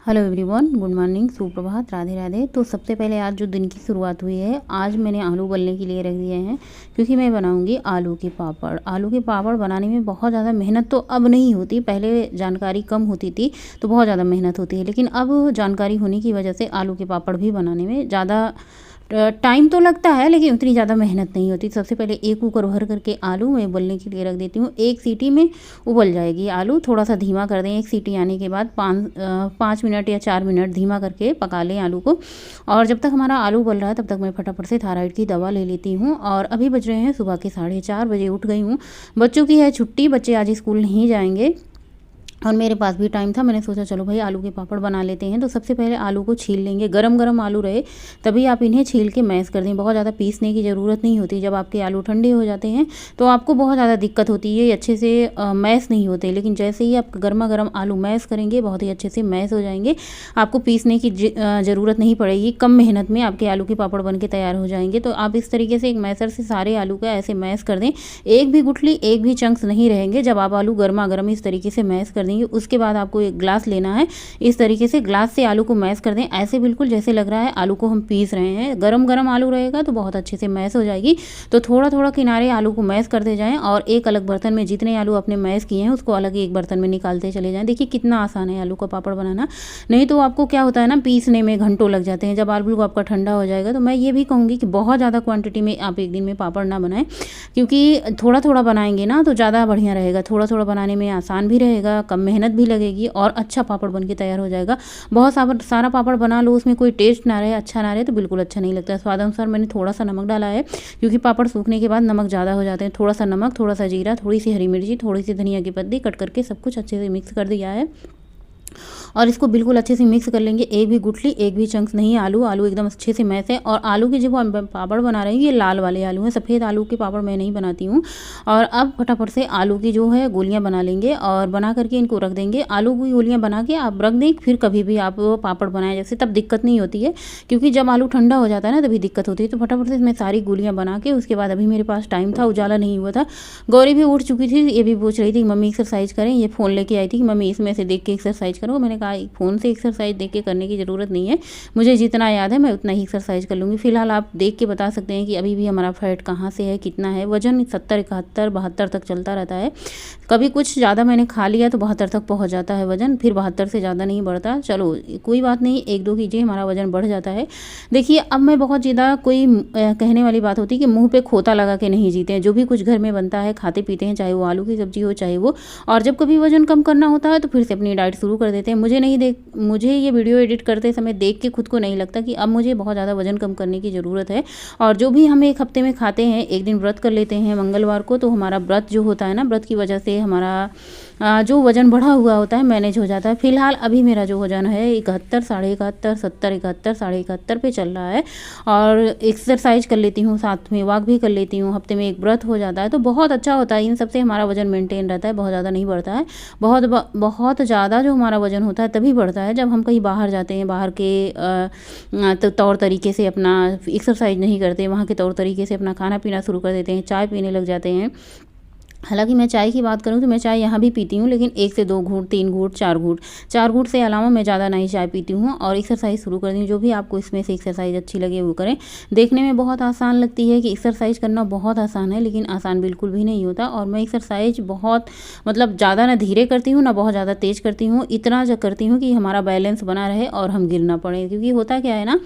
Hello everyone, good morning, सुप्रभात, राधे राधे। तो सबसे पहले आज जो दिन की शुरुआत हुई है, आज मैंने आलू उबलने के लिए रख दिए हैं क्योंकि मैं बनाऊंगी आलू के पापड़। आलू के पापड़ बनाने में बहुत ज़्यादा मेहनत तो अब नहीं होती, पहले जानकारी कम होती थी तो बहुत ज़्यादा मेहनत होती है, लेकिन अब जानकारी होने की वजह से आलू के पापड़ भी बनाने में ज़्यादा टाइम तो लगता है लेकिन उतनी ज़्यादा मेहनत नहीं होती। सबसे पहले एक कुकर भर करके आलू मैं उबलने के लिए रख देती हूँ। एक सीटी में उबल जाएगी आलू। थोड़ा सा धीमा कर दें, एक सीटी आने के बाद 5 मिनट या 4 मिनट धीमा करके पका लें आलू को। और जब तक हमारा आलू उबल रहा है तब तक मैं फटाफट से थायराइड की दवा ले लेती हूँ। और अभी बज रहे हैं सुबह के 4:30 बजे। उठ गई हूँ, बच्चों की है छुट्टी, बच्चे आज स्कूल नहीं जाएंगे और मेरे पास भी टाइम था। मैंने सोचा चलो भाई आलू के पापड़ बना लेते हैं। तो सबसे पहले आलू को छील लेंगे, गरम गरम आलू रहे तभी आप इन्हें छील के मैश कर दें। बहुत ज़्यादा पीसने की ज़रूरत नहीं होती। जब आपके आलू ठंडे हो जाते हैं तो आपको बहुत ज़्यादा दिक्कत होती है, अच्छे से मैश नहीं होते, लेकिन जैसे ही आप गर्मा गर्म आलू मैश करेंगे बहुत ही अच्छे से मैश हो जाएंगे। आपको पीसने की ज़रूरत नहीं पड़ेगी, कम मेहनत में आपके आलू के पापड़ बन के तैयार हो जाएंगे। तो आप इस तरीके से एक मैसर से सारे आलू का ऐसे मैश कर दें, एक भी गुठली एक भी चंक्स नहीं रहेंगे। जब आप आलू गर्मा गर्म इस तरीके से मैश कर देंगे उसके बाद आपको एक ग्लास लेना है, इस तरीके से ग्लास से आलू को मैश कर दें, ऐसे बिल्कुल जैसे लग रहा है आलू को हम पीस रहे हैं। गरम गरम आलू रहेगा तो बहुत अच्छे से मैश हो जाएगी। तो थोड़ा थोड़ा किनारे आलू को मैश करते जाएं और एक अलग बर्तन में जितने आलू अपने मैश किए हैं उसको अलग एक बर्तन में निकालते चले जाएं। देखिए कितना आसान है आलू का पापड़ बनाना। नहीं तो आपको क्या होता है ना, पीसने में घंटों लग जाते हैं। जब आलू आपका ठंडा हो जाएगा तो मैं ये भी कहूँगी कि बहुत ज़्यादा क्वान्टिटी में आप एक दिन में पापड़ ना बनाएं, क्योंकि थोड़ा थोड़ा बनाएंगे ना तो ज़्यादा बढ़िया रहेगा। थोड़ा थोड़ा बनाने में आसान भी रहेगा, कम मेहनत भी लगेगी और अच्छा पापड़ बन के तैयार हो जाएगा। बहुत सारा पापड़ बना लो, उसमें कोई टेस्ट ना रहे, अच्छा ना रहे तो बिल्कुल अच्छा नहीं लगता है। स्वाद अनुसार मैंने थोड़ा सा नमक डाला है क्योंकि पापड़ सूखने के बाद नमक ज़्यादा हो जाते हैं। थोड़ा सा नमक, थोड़ा सा जीरा, थोड़ी सी हरी मिर्ची, थोड़ी सी धनिया की पत्ती कट करके सब कुछ अच्छे से मिक्स कर दिया है और इसको बिल्कुल अच्छे से मिक्स कर लेंगे। एक भी गुठली एक भी चंक्स नहीं, आलू एकदम अच्छे से मैश है। और आलू के जब हम पापड़ बना रहे हैं ये लाल वाले आलू हैं, सफ़ेद आलू के पापड़ मैं नहीं बनाती हूँ। और अब फटाफट से आलू की जो है गोलियाँ बना लेंगे और बना करके इनको रख देंगे। आलू की गोलियाँ बना के आप रख दें, फिर कभी भी आप पापड़ बनाएं जैसे, तब दिक्कत नहीं होती है, क्योंकि जब आलू ठंडा हो जाता है ना तभी दिक्कत होती है। तो फटाफट से इसमें सारी गोलियाँ बना के उसके बाद, अभी मेरे पास टाइम था, उजाला नहीं हुआ था, गौरी भी उठ चुकी थी, ये भी पूछ रही थी कि मम्मी एक्सरसाइज करें। ये फ़ोन लेके आई थी कि मम्मी इसमें से देख के एक्सरसाइज करो। मैंने कहा फ़ोन से एक्सरसाइज देख के करने की ज़रूरत नहीं है, मुझे जितना याद है मैं उतना ही एक्सरसाइज कर लूँगी। फिलहाल आप देख के बता सकते हैं कि अभी भी हमारा फैट कहाँ से है, कितना है। वजन 70, 71, 72 तक चलता रहता है। कभी कुछ ज़्यादा मैंने खा लिया तो 72 तक पहुँच जाता है वजन, फिर 72 से ज़्यादा नहीं बढ़ता। चलो कोई बात नहीं, 1-2 कीजिए हमारा वजन बढ़ जाता है। देखिए अब मैं बहुत ज़्यादा कोई कहने वाली बात होती है कि मुँह पे खोता लगा के नहीं जीते हैं। जो भी कुछ घर में बनता है खाते पीते हैं, चाहे वो आलू की सब्जी हो चाहे वो, और जब कभी वजन कम करना होता है तो फिर से अपनी डाइट शुरू कर देते हैं। मुझे ये वीडियो एडिट करते समय देख के खुद को नहीं लगता कि अब मुझे बहुत ज़्यादा वजन कम करने की ज़रूरत है। और जो भी हम एक हफ्ते में खाते हैं, एक दिन व्रत कर लेते हैं मंगलवार को, तो हमारा व्रत जो होता है ना, व्रत की वजह से हमारा जो वज़न बढ़ा हुआ होता है मैनेज हो जाता है। फिलहाल अभी मेरा जो वज़न है 71, 71.5, 70, 71, 71.5 पे चल रहा है। और एक्सरसाइज कर लेती हूँ, साथ में वॉक भी कर लेती हूँ, हफ्ते में एक व्रत हो जाता है तो बहुत अच्छा होता है। इन सबसे हमारा वज़न मेंटेन रहता है, बहुत ज़्यादा नहीं बढ़ता है। बहुत ज़्यादा जो हमारा वज़न होता है तभी बढ़ता है जब हम कहीं बाहर जाते हैं, बाहर के तो तौर तरीके से अपना एक्सरसाइज नहीं करते, वहाँ के तौर तरीके से अपना खाना पीना शुरू कर देते हैं, चाय पीने लग जाते हैं। हालांकि मैं चाय की बात करूं तो मैं चाय यहाँ भी पीती हूँ, लेकिन 1 से 2 घूंट, 3 घूंट, 4 घूंट से अलावा मैं ज़्यादा नहीं चाय पीती हूँ। और एक्सरसाइज शुरू कर दी। जो भी आपको इसमें से एक्सरसाइज अच्छी लगे वो करें। देखने में बहुत आसान लगती है कि एक्सरसाइज करना बहुत आसान है, लेकिन आसान बिल्कुल भी नहीं होता। और मैं एक्सरसाइज बहुत ज़्यादा ना धीरे करती हूँ ना बहुत ज़्यादा तेज़ करती हूँ, इतना करती हूँ कि हमारा बैलेंस बना रहे और हम गिर ना पड़े। क्योंकि होता क्या है ना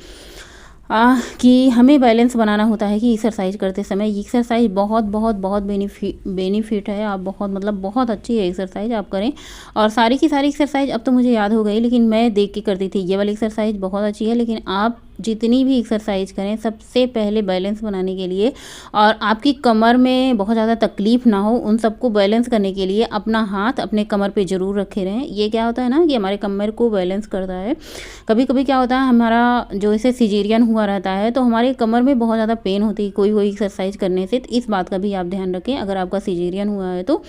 कि हमें बैलेंस बनाना होता है कि एक्सरसाइज करते समय। एक्सरसाइज बहुत बहुत बहुत बेनिफिट है। आप बहुत अच्छी है एक्सरसाइज, आप करें। और सारी की सारी एक्सरसाइज अब तो मुझे याद हो गई, लेकिन मैं देख के करती थी। ये वाली एक्सरसाइज बहुत अच्छी है, लेकिन आप जितनी भी एक्सरसाइज करें सबसे पहले बैलेंस बनाने के लिए और आपकी कमर में बहुत ज़्यादा तकलीफ़ ना हो, उन सबको बैलेंस करने के लिए अपना हाथ अपने कमर पे ज़रूर रखे रहें। ये क्या होता है ना कि हमारे कमर को बैलेंस करता है। कभी कभी क्या होता है, हमारा जो इसे सिजेरियन हुआ रहता है तो हमारे कमर में बहुत ज़्यादा पेन होती है कोई एक्सरसाइज करने से। तो इस बात का भी आप ध्यान रखें। अगर आपका सिजेरियन हुआ है तो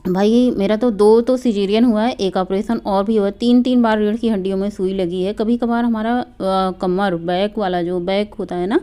भाई, मेरा तो 2 तो सिजेरियन हुआ है, 1 ऑपरेशन और भी हुआ है। 3 बार रीढ़ की हड्डियों में सुई लगी है। कभी कभार हमारा कमर बैक वाला जो बैक होता है ना,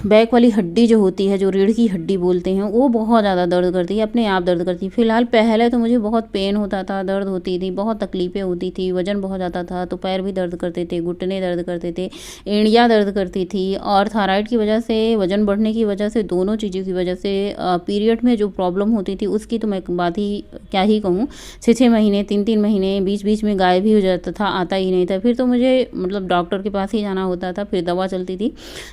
बैक वाली हड्डी जो होती है, जो रीढ़ की हड्डी बोलते हैं, वो बहुत ज़्यादा दर्द करती है, अपने आप दर्द करती है। फ़िलहाल पहले तो मुझे बहुत पेन होता था, दर्द होती थी, बहुत तकलीफ़ें होती थी, वज़न बहुत ज़्यादा था तो पैर भी दर्द करते थे, घुटने दर्द करते थे, एड़ियाँ दर्द करती थी। और थायराइड की वजह से, वज़न बढ़ने की वजह से, दोनों चीज़ों की वजह से पीरियड में जो प्रॉब्लम होती थी उसकी तो मैं बात ही क्या ही कहूँ। 6-6 महीने, 3-3 महीने बीच-बीच में गायब ही हो जाता था, आता ही नहीं था। फिर तो मुझे मतलब डॉक्टर के पास ही जाना होता था, फिर दवा चलती थी।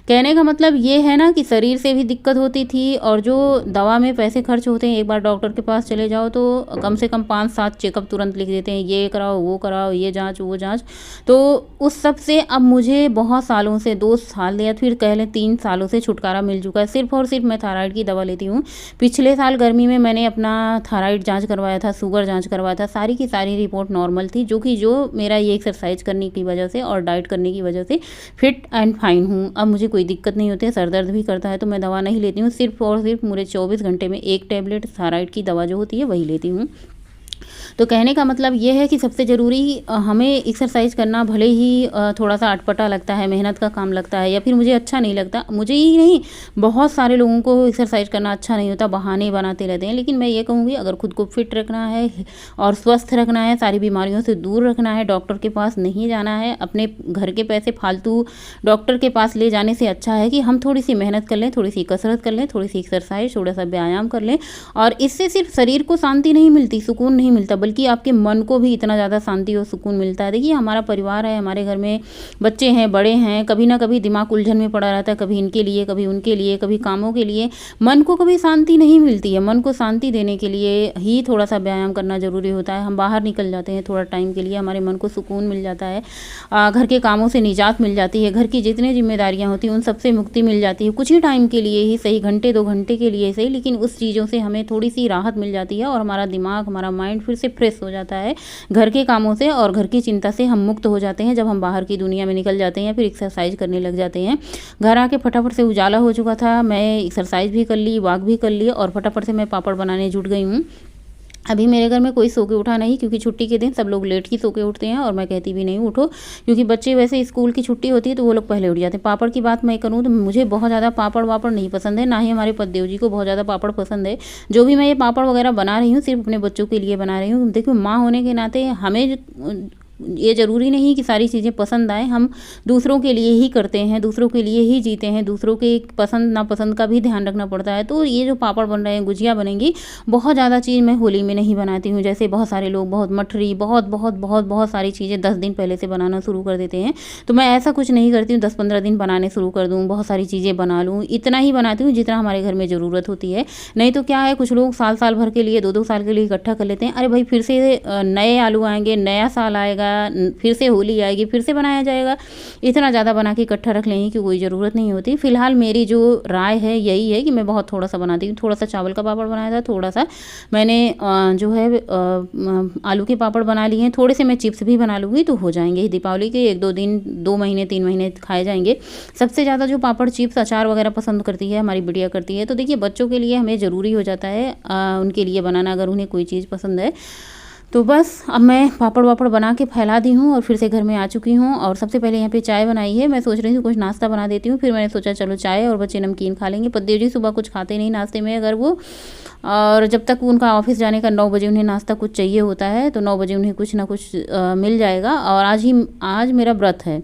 कहने का मतलब ये है ना कि शरीर से भी दिक्कत होती थी, और जो दवा में पैसे खर्च होते हैं, एक बार डॉक्टर के पास चले जाओ तो कम से कम 5-7 चेकअप तुरंत लिख देते हैं, ये कराओ, वो कराओ, ये जाँच, वो जाँच। तो उस सब से अब मुझे बहुत सालों से, 2 साल या फिर कह लें 3 सालों से छुटकारा मिल चुका है। सिर्फ़ और सिर्फ़ मैं थायराइड की दवा लेती हूँ। पिछले साल गर्मी में मैंने अपना थायराइड जाँच करवाया था, शुगर जाँच करवाया था, सारी की सारी रिपोर्ट नॉर्मल थी, जो मेरा ये एक्सरसाइज करने की वजह से और डाइट करने की वजह से फिट एंड फाइन हूँ। अब मुझे कोई दिक्कत नहीं होती है, सर दर्द भी करता है तो मैं दवा नहीं लेती हूँ। सिर्फ़ और सिर्फ़ मुझे 24 घंटे में 1 टैबलेट थायराइड की दवा जो होती है वही लेती हूँ। तो कहने का मतलब ये है कि सबसे ज़रूरी हमें एक्सरसाइज करना, भले ही थोड़ा-सा अटपटा लगता है, मेहनत का काम लगता है या फिर मुझे अच्छा नहीं लगता। मुझे ही नहीं, बहुत सारे लोगों को एक्सरसाइज करना अच्छा नहीं होता, बहाने बनाते रहते हैं। लेकिन मैं ये कहूँगी, अगर खुद को फिट रखना है और स्वस्थ रखना है, सारी बीमारियों से दूर रखना है, डॉक्टर के पास नहीं जाना है, अपने घर के पैसे फालतू डॉक्टर के पास ले जाने से अच्छा है कि हम थोड़ी-सी मेहनत कर लें, थोड़ी-सी कसरत कर लें, थोड़ी-सी एक्सरसाइज, थोड़ा-सा व्यायाम कर लें। और इससे सिर्फ शरीर को शांति नहीं मिलती, सुकून नहीं मिलता, बल्कि आपके मन को भी इतना ज़्यादा शांति और सुकून मिलता है। देखिए, हमारा परिवार है, हमारे घर में बच्चे हैं, बड़े हैं, कभी ना कभी दिमाग उलझन में पड़ा रहता है, कभी इनके लिए, कभी उनके लिए, कभी कामों के लिए। मन को कभी शांति नहीं मिलती है। मन को शांति देने के लिए ही थोड़ा-सा व्यायाम करना ज़रूरी होता है। हम बाहर निकल जाते हैं थोड़ा टाइम के लिए, हमारे मन को सुकून मिल जाता है, घर के कामों से निजात मिल जाती है, घर की जितनी ज़िम्मेदारियाँ होती हैं उन सबसे मुक्ति मिल जाती है। कुछ ही टाइम के लिए ही सही, घंटे 2 घंटे के लिए सही, लेकिन उस चीज़ों से हमें थोड़ी-सी राहत मिल जाती है और हमारा दिमाग, हमारा माइंड फिर से फ्रेश हो जाता है। घर के कामों से और घर की चिंता से हम मुक्त हो जाते हैं जब हम बाहर की दुनिया में निकल जाते हैं, फिर एक्सरसाइज करने लग जाते हैं। घर आके फटाफट से उजाला हो चुका था, मैं एक्सरसाइज भी कर ली, वॉक भी कर ली और फटाफट से मैं पापड़ बनाने जुट गई हूँ। अभी मेरे घर में कोई सो के उठा नहीं, क्योंकि छुट्टी के दिन सब लोग लेट ही सो के उठते हैं और मैं कहती भी नहीं उठो, क्योंकि बच्चे वैसे स्कूल की छुट्टी होती है तो वो लोग पहले उठ जाते हैं। पापड़ की बात मैं करूँ तो मुझे बहुत ज़्यादा पापड़ वापड़ नहीं पसंद है, ना ही हमारे पतिदेव जी को बहुत ज़्यादा पापड़ पसंद है। जो भी मैं ये पापड़ वगैरह बना रही हूँ सिर्फ अपने बच्चों के लिए बना रही हूँ। देखो, माँ होने के नाते हमें ये ज़रूरी नहीं कि सारी चीज़ें पसंद आए, हम दूसरों के लिए ही करते हैं, दूसरों के लिए ही जीते हैं, दूसरों के पसंद नापसंद का भी ध्यान रखना पड़ता है। तो ये जो पापड़ बन रहे हैं, गुजिया बनेंगी, बहुत ज़्यादा चीज़ मैं होली में नहीं बनाती हूँ। जैसे बहुत सारे लोग बहुत मठरी, बहुत सारी चीज़ें 10 दिन पहले से बनाना शुरू कर देते हैं, तो मैं ऐसा कुछ नहीं करती हूँ। 10-15 दिन बनाने शुरू कर दूँ, बहुत सारी चीज़ें बना लूँ, इतना ही बनाती हूँ जितना हमारे घर में ज़रूरत होती है। नहीं तो क्या है, कुछ लोग साल भर के लिए, 2-2 साल के लिए इकट्ठा कर लेते हैं। अरे भाई, फिर से नए आलू आएंगे, नया साल आएगा, फिर से होली आएगी, फिर से बनाया जाएगा। इतना ज़्यादा बना के इकट्ठा रख लेंगे कि कोई ज़रूरत नहीं होती। फिलहाल मेरी जो राय है यही है कि मैं बहुत थोड़ा सा बनाती हूँ। थोड़ा सा चावल का पापड़ बनाया था, थोड़ा सा मैंने जो है आलू के पापड़ बना लिए हैं, थोड़े से मैं चिप्स भी बना लूँगी तो हो जाएंगे। दीपावली के 1-2 दिन, 2 महीने 3 महीने खाए जाएंगे। सबसे ज़्यादा जो पापड़, चिप्स, अचार वगैरह पसंद करती है हमारी बिटिया करती है। तो देखिए, बच्चों के लिए हमें ज़रूरी हो जाता है उनके लिए बनाना, अगर उन्हें कोई चीज़ पसंद है। तो बस अब मैं पापड़ वापड़ बना के फैला दी हूँ और फिर से घर में आ चुकी हूँ। और सबसे पहले यहाँ पे चाय बनाई है। मैं सोच रही थी कुछ नाश्ता बना देती हूँ, फिर मैंने सोचा चलो चाय, और बच्चे नमकीन खा लेंगे। पतिदेव जी सुबह कुछ खाते नहीं नाश्ते में, अगर वो, और जब तक उनका ऑफिस जाने का 9 बजे उन्हें नाश्ता कुछ चाहिए होता है, तो 9 बजे उन्हें कुछ ना कुछ मिल जाएगा। और आज मेरा व्रत है,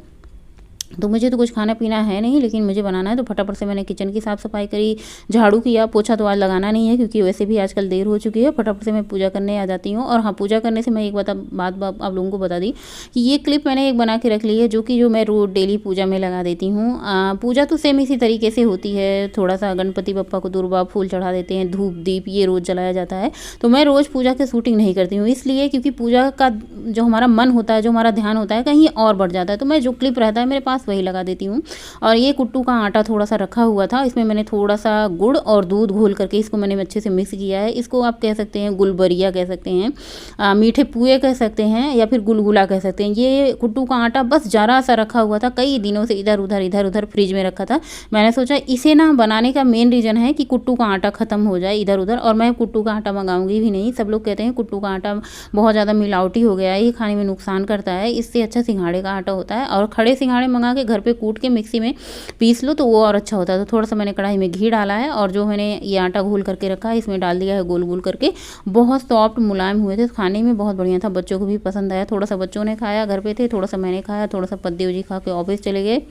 तो मुझे तो कुछ खाना पीना है नहीं, लेकिन मुझे बनाना है। तो फटाफट से मैंने किचन की साफ़ सफाई करी, झाड़ू किया, पोछा तो आज लगाना नहीं है क्योंकि वैसे भी आजकल देर हो चुकी है। फटाफट से मैं पूजा करने आ जाती हूँ। और हाँ, पूजा करने से मैं एक बात आप लोगों को बता दी कि ये क्लिप मैंने एक बना के रख ली है, जो मैं रोज़ डेली पूजा में लगा देती हूँ। पूजा तो सेम इसी तरीके से होती है, थोड़ा सा गणपति बप्पा को दुर्बा फूल चढ़ा देते हैं, धूप दीप ये रोज़ जलाया जाता है। तो मैं रोज़ पूजा की शूटिंग नहीं करती हूँ, इसलिए क्योंकि पूजा का जो हमारा मन होता है, जो हमारा ध्यान होता है, कहीं और बढ़ जाता है। तो मैं जो क्लिप रहता है मेरे पास वही लगा देती हूँ। और ये कुट्टू का आटा थोड़ा सा रखा हुआ था, इसमें मैंने थोड़ा सा गुड़ और दूध घोल करके इसको मैंने अच्छे से मिक्स किया है। इसको आप कह सकते हैं गुलबरिया कह सकते हैं, मीठे पुए कह सकते हैं, या फिर गुलगुला कह सकते हैं। ये कुट्टू का आटा बस ज़रा सा रखा हुआ था, कई दिनों से इधर उधर फ्रिज में रखा था। मैंने सोचा इसे ना बनाने का मेन रीज़न है कि कुट्टू का आटा ख़त्म हो जाए इधर उधर, और मैं कुट्टू का आटा मंगाऊंगी भी नहीं। सब लोग कहते हैं कुट्टू का आटा बहुत ज़्यादा मिलावटी हो गया है, ये खाने में नुकसान करता है, इससे अच्छा सिंघाड़े का आटा होता है। और खड़े सिंघाड़े मंगा के घर पे कूट के मिक्सी में पीस लो तो वो और अच्छा होता है। तो थोड़ा सा मैंने कढ़ाई में घी डाला है और जो मैंने ये आटा घोल करके रखा है इसमें डाल दिया है गोल गोल करके। बहुत सॉफ्ट मुलायम हुए थे, खाने में बहुत बढ़िया था, बच्चों को भी पसंद आया। थोड़ा सा बच्चों ने खाया, घर पे थे, थोड़ा सा मैंने खाया, थोड़ा सा पद्देव जी खा के ऑफिस चले गए।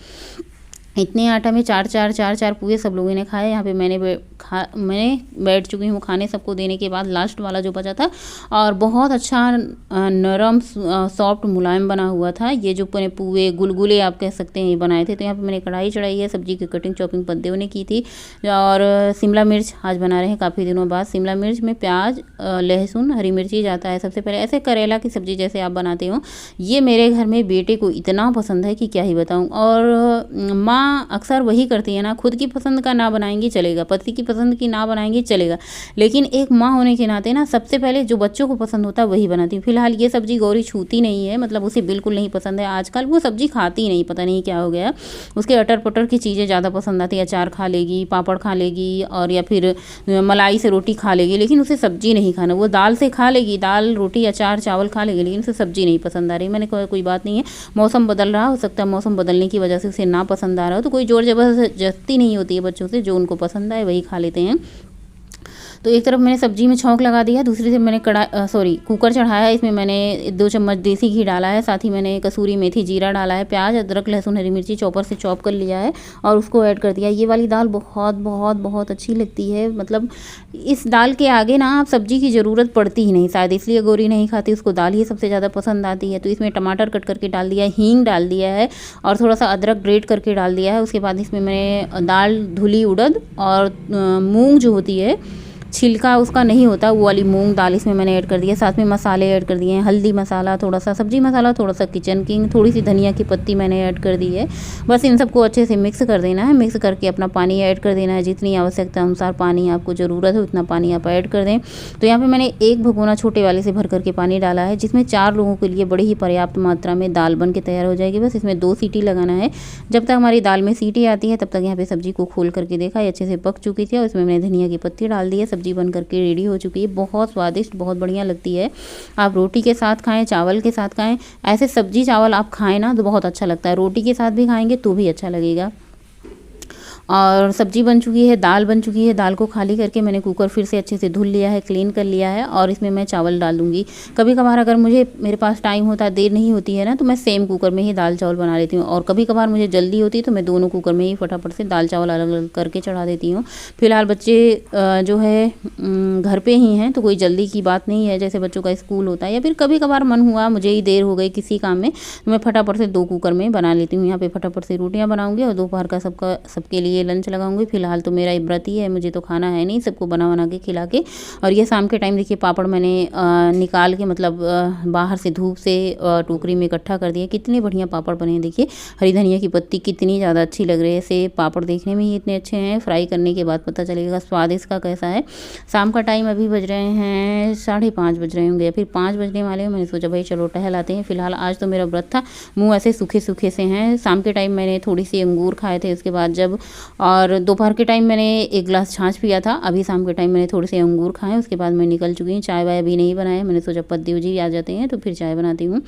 इतने आटा में चार चार पूरे सब लोगों ने खाए। यहाँ पे मैंने बैठ चुकी हूँ खाने, सबको देने के बाद लास्ट वाला जो बचा था और बहुत अच्छा नरम सॉफ्ट मुलायम बना हुआ था। ये जो पुए गुलगुले आप कह सकते हैं ये बनाए थे। तो यहाँ पे मैंने कढ़ाई चढ़ाई है, सब्जी की कटिंग चॉपिंग पद्देव ने की थी। और शिमला मिर्च आज बना रहे हैं काफ़ी दिनों बाद। शिमला मिर्च में प्याज लहसुन हरी मिर्ची जाता है सबसे पहले, ऐसे करेला की सब्ज़ी जैसे आप बनाते हो। ये मेरे घर में बेटे को इतना पसंद है कि क्या ही बताऊँ। और माँ अक्सर वही करती है ना, खुद की पसंद का ना बनाएंगी चलेगा, पति की पसंद की ना बनाएंगी चलेगा, लेकिन एक माँ होने के नाते ना सबसे पहले जो बच्चों को पसंद होता है वही बनाती हूँ। फिलहाल ये सब्जी गौरी छूती नहीं है, मतलब उसे बिल्कुल नहीं पसंद है। आजकल वो सब्जी खाती नहीं, पता नहीं क्या हो गया, उसके अटर पटर की चीज़ें ज़्यादा पसंद आती है। अचार खा लेगी, पापड़ खा लेगी और या फिर मलाई से रोटी खा लेगी, लेकिन उसे सब्जी नहीं खाना। वो दाल से खा लेगी, दाल रोटी अचार चावल खा लेगी, लेकिन उसे सब्जी नहीं पसंद आ रही। मैंने कहा कोई बात नहीं है, मौसम बदल रहा, हो सकता है मौसम बदलने की वजह से उसे ना पसंद आ रहा हो, तो कोई जोर जबरदस्ती नहीं होती है बच्चों से, जो उनको पसंद आए वही खा लेते हैं। तो एक तरफ मैंने सब्जी में छौंक लगा दिया, दूसरी तरफ मैंने कुकर चढ़ाया, इसमें मैंने 2 चम्मच देसी घी डाला है, साथ ही मैंने कसूरी मेथी जीरा डाला है, प्याज अदरक लहसुन हरी मिर्ची चॉपर से चॉप कर लिया है और उसको ऐड कर दिया। ये वाली दाल बहुत बहुत बहुत अच्छी लगती है, मतलब इस दाल के आगे ना आप सब्जी की ज़रूरत पड़ती ही नहीं, शायद इसलिए गौरी नहीं खाती, उसको दाल ही सबसे ज़्यादा पसंद आती है। तो इसमें टमाटर कट करके डाल दिया है, हींग डाल दिया है और थोड़ा सा अदरक ग्रेट करके डाल दिया है। उसके बाद इसमें मैंने दाल धुली उड़द और मूंग जो होती है छिलका उसका नहीं होता, वो वाली मूंग दाल इसमें मैंने ऐड कर दिया। साथ में मसाले ऐड कर दिए हैं, हल्दी मसाला, थोड़ा सा सब्जी मसाला, थोड़ा सा किचन किंग, थोड़ी सी धनिया की पत्ती मैंने ऐड कर दी है। बस इन सबको अच्छे से मिक्स कर देना है। मिक्स करके अपना पानी ऐड कर देना है, जितनी आवश्यकता अनुसार पानी आपको ज़रूरत है उतना पानी आप ऐड कर दें। तो यहाँ पर मैंने 1 भगोना छोटे वाले से भर करके पानी डाला है, जिसमें 4 लोगों के लिए बड़ी ही पर्याप्त मात्रा में दाल बन के तैयार हो जाएगी। बस इसमें 2 सीटी लगाना है। जब तक हमारी दाल में सीटी आती है तब तक यहाँ पे सब्जी को खोल करके देखा, ये अच्छे से पक चुकी थी और इसमें मैंने धनिया की पत्ती डाल दी है। सब्जी बन करके रेडी हो चुकी है, बहुत स्वादिष्ट बहुत बढ़िया लगती है। आप रोटी के साथ खाएं, चावल के साथ खाएं, ऐसे सब्जी चावल आप खाएं ना तो बहुत अच्छा लगता है। रोटी के साथ भी खाएंगे तो भी अच्छा लगेगा। और सब्जी बन चुकी है, दाल बन चुकी है। दाल को खाली करके मैंने कुकर फिर से अच्छे से धुल लिया है, क्लीन कर लिया है और इसमें मैं चावल डाल दूँगी। कभी कभार अगर मेरे पास टाइम होता है, देर नहीं होती है ना, तो मैं सेम कुकर में ही दाल चावल बना लेती हूँ। और कभी कभार मुझे जल्दी होती है तो मैं दोनों कुकर में ही फटाफट से दाल चावल अलग अलग करके चढ़ा देती हूँ। फिलहाल बच्चे जो है घर पर ही हैं तो कोई जल्दी की बात नहीं है, जैसे बच्चों का स्कूल होता है या फिर कभी कभार मन हुआ मुझे ही देर हो गई किसी काम में तो मैं फटाफट से 2 कुकर में बना लेती हूँ। यहाँ पे फटाफट से रोटियाँ बनाऊँगी और दोपहर का सबके लिए लंच लगाऊंगी। फिलहाल तो मेरा व्रत ही है, मुझे तो खाना है नहीं, सबको बना बना के खिला के। और ये शाम के टाइम देखिए पापड़ मैंने निकाल के मतलब बाहर से धूप से टोकरी में इकट्ठा कर दिया। कितने बढ़िया पापड़ बने हैं, देखिए हरी धनिया की पत्ती कितनी ज़्यादा अच्छी लग रही है। से पापड़ देखने में ही इतने अच्छे हैं, फ्राई करने के बाद पता चलेगा स्वाद इसका कैसा है। शाम का टाइम अभी बज रहे हैं 5:30 बज रहे होंगे या फिर 5 बजने वाले हैं। मैंने सोचा भाई चलो टहल आते हैं। फिलहाल आज तो मेरा व्रत था, मुँह ऐसे सूखे सूखे से हैं। शाम के टाइम मैंने थोड़ी सी अंगूर खाए थे, उसके बाद जब और दोपहर के टाइम मैंने 1 गिलास छाछ पिया था। अभी शाम के टाइम मैंने थोड़े से अंगूर खाए, उसके बाद मैं निकल चुकी हूँ। चाय वाय अभी नहीं बनाया, मैंने सोचा पद्देव जी आ जाते हैं तो फिर चाय बनाती हूँ।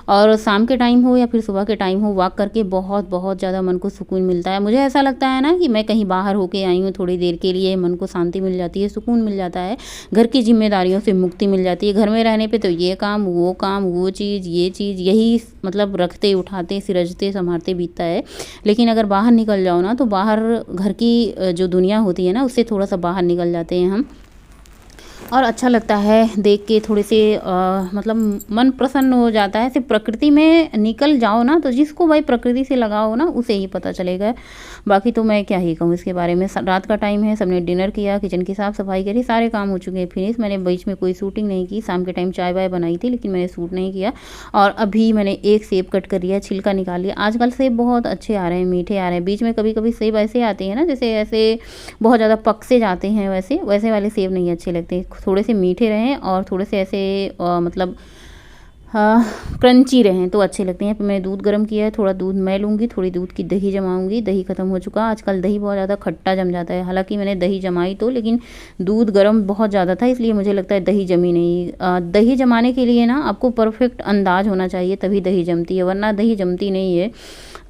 और शाम के टाइम हो या फिर सुबह के टाइम हो, वॉक करके बहुत बहुत ज़्यादा मन को सुकून मिलता है। मुझे ऐसा लगता है ना कि मैं कहीं बाहर होके आई हूँ थोड़ी देर के लिए, मन को शांति मिल जाती है, सुकून मिल जाता है, घर की जिम्मेदारियों से मुक्ति मिल जाती है। घर में रहने पे तो ये काम वो चीज़ ये चीज़ यही मतलब रखते उठाते सिरजते संभालते बीतता है। लेकिन अगर बाहर निकल जाओ ना तो बाहर घर की जो दुनिया होती है ना उससे थोड़ा सा बाहर निकल जाते हैं हम, और अच्छा लगता है देख के, थोड़े से मतलब मन प्रसन्न हो जाता है। सिर्फ प्रकृति में निकल जाओ ना, तो जिसको भाई प्रकृति से लगाओ ना उसे ही पता चलेगा। बाकी तो मैं क्या ही कहूँ इसके बारे में। रात का टाइम है, सबने डिनर किया, किचन की साफ़ सफाई करी, सारे काम हो चुके हैं फिनिश। मैंने बीच में कोई शूटिंग नहीं की, शाम के टाइम चाय वाय बनाई थी लेकिन मैंने शूट नहीं किया। और अभी मैंने एक सेब कट कर लिया, छिलका निकाल लिया। आजकल सेब बहुत अच्छे आ रहे हैं, मीठे आ रहे हैं। बीच में कभी कभी सेब ऐसे आते हैं ना जैसे ऐसे बहुत ज़्यादा पक से जाते हैं, वैसे वाले सेब नहीं अच्छे लगते। थोड़े से मीठे रहें और थोड़े से ऐसे मतलब क्रंची रहें तो अच्छे लगते हैं। मैंने दूध गर्म किया है, थोड़ा दूध मैं लूँगी, थोड़ी दूध की दही जमाऊँगी। दही ख़त्म हो चुका, आजकल दही बहुत ज़्यादा खट्टा जम जाता है। हालांकि मैंने दही जमाई तो, लेकिन दूध गर्म बहुत ज़्यादा था इसलिए मुझे लगता है दही जमी नहीं। दही जमाने के लिए ना आपको परफेक्ट अंदाज होना चाहिए तभी दही जमती है, वरना दही जमती नहीं है।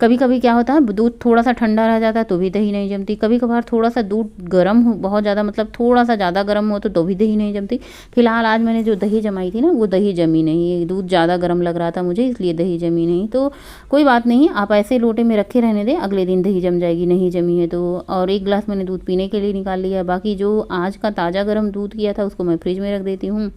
कभी कभी क्या होता है दूध थोड़ा सा ठंडा रह जाता है तो भी दही नहीं जमती, कभी कभार थोड़ा सा दूध गर्म हो बहुत ज़्यादा, मतलब थोड़ा सा ज़्यादा गर्म हो तो भी दही नहीं जमती। फिलहाल आज मैंने जो दही जमाई थी ना वो दही जमी नहीं, दूध ज़्यादा गर्म लग रहा था मुझे इसलिए दही जमी नहीं। तो कोई बात नहीं, आप ऐसे लोटे में रखे रहने दें, अगले दिन दही जम जाएगी, नहीं जमी है तो। और एक गिलास मैंने दूध पीने के लिए निकाल लिया, बाकी जो आज का ताज़ा गर्म दूध किया था उसको मैं फ्रिज में रख देती हूँ।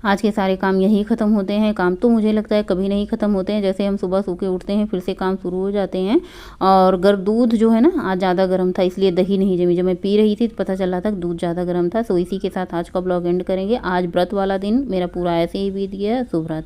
आज के सारे काम यही ख़त्म होते हैं। काम तो मुझे लगता है कभी नहीं ख़त्म होते हैं, जैसे हम सुबह सो के उठते हैं फिर से काम शुरू हो जाते हैं। और दूध जो है ना आज ज़्यादा गर्म था इसलिए दही नहीं जमी, जब मैं पी रही थी तो पता चल रहा था दूध ज़्यादा गर्म था। सो इसी के साथ आज का ब्लॉग एंड करेंगे। आज व्रत वाला दिन मेरा पूरा ऐसे ही बीत गया। शुभ रात्रि।